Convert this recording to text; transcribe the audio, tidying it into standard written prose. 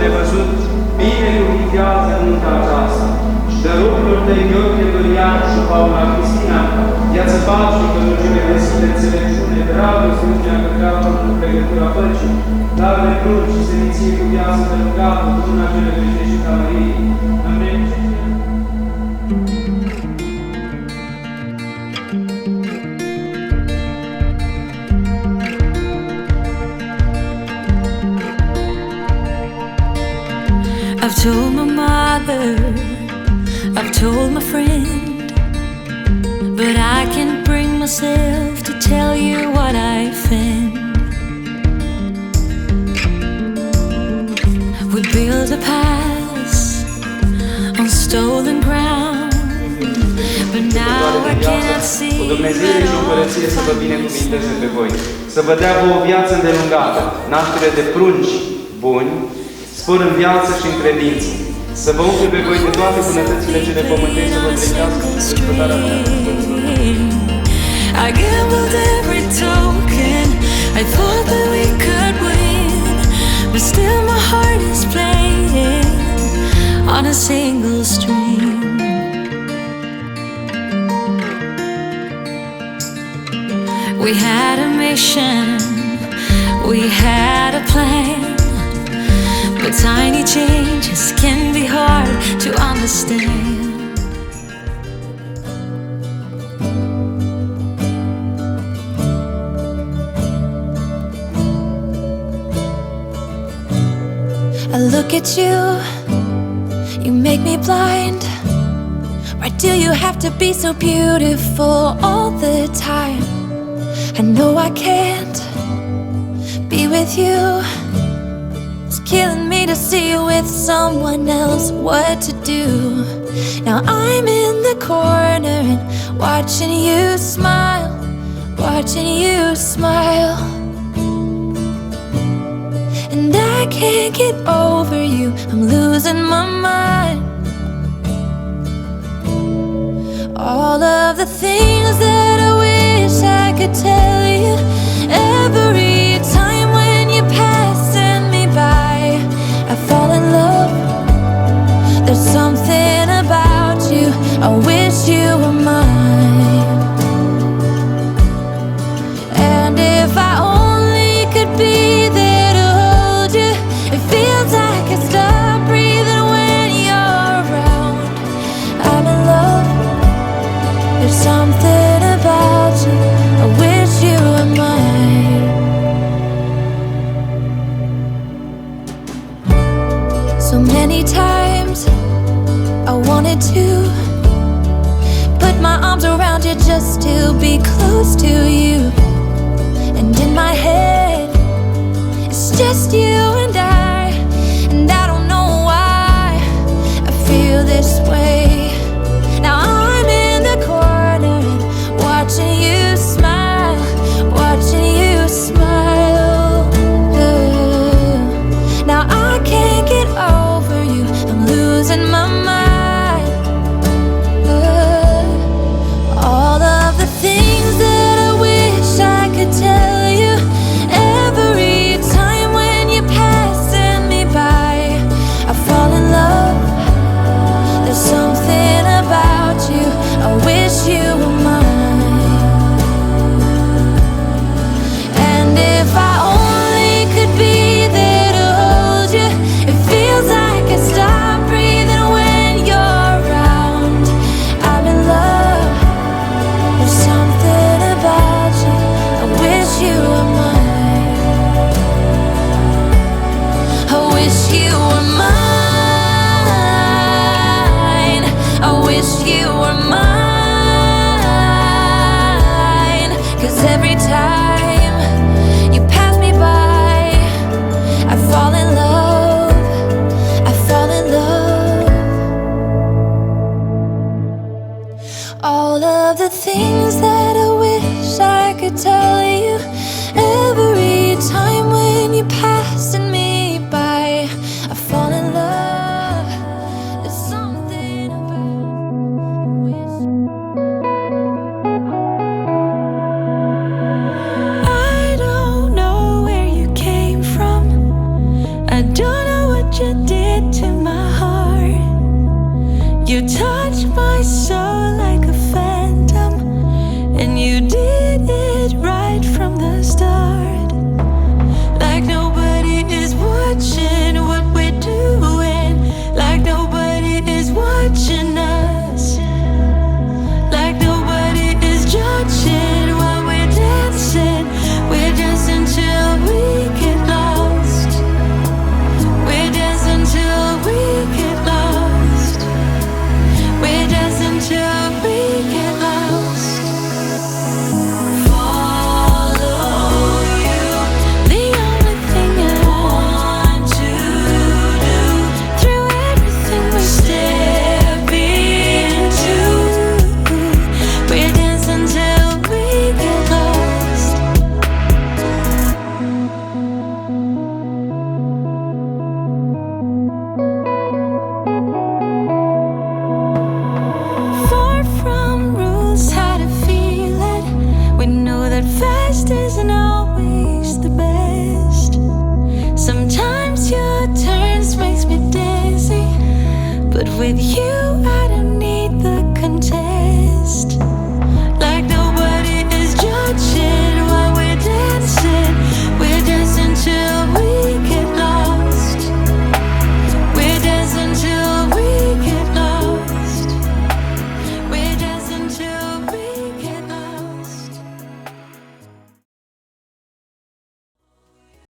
nevăzut, binecuvintează nunta aceasta și dă rugilor tăi Gheorghe, Dorian și Paula Cristina, viață pașnică, lungime de zile, înțelepciune, dragoste, lumea cădreapă în pregătura păcii, dar de prunci și seminție cu viață belugată, Drona, cele, și Familie. Amin. I've told my mother, I've told my friend, but I can't bring myself to tell you what I think. We built a past on stolen ground, but now I cannot see. Cu Dumnezeu și împărăție să vă binecuvinteze pe voi, să vă dea vouă o viață îndelungată, naștere de prunci buni, spor în viață și în credință, să vă umple pe voi de toate bunătățile cele pământești, să vă trecească în răspătarea I gambled every token, I thought that we could win, but still my heart is playing on a single string. We had a mission, we had a plan, but tiny changes can be hard to understand. I look at you, you make me blind. Why do you have to be so beautiful all the time? I know I can't be with you. It's killing me to see you with someone else. What to do? Now I'm in the corner and watching you smile, watching you smile. And I can't get over you, I'm losing my mind. All of the things that I wish I could tell you, every time when you passing me by, I fall in love. There's something about you, I wish you were mine. And if I only could be there to hold you, it feels like I stop breathing when you're around. I'm in love. There's something about you, I wish you were mine. So many times I wanted to put my arms around you just to be close to you. And in my head, it's just you and I don't know why I feel this way. Now I'm in the corner and watching you smile, watching you smile. Now I can't get over you, I'm losing my mind. All of the things that I wish I could tell you, every time when you're passing me by, I fall in love. There's something about you, I wish you were mine. And if I only could be there to hold you, it feels like I stop breathing when you're around. I'm in love. There's something about you, I wish you were mine. I wish you were mine. I wish you were mine. 'Cause every time you pass me by, I fall in love. I fall in love. All of the things that with you.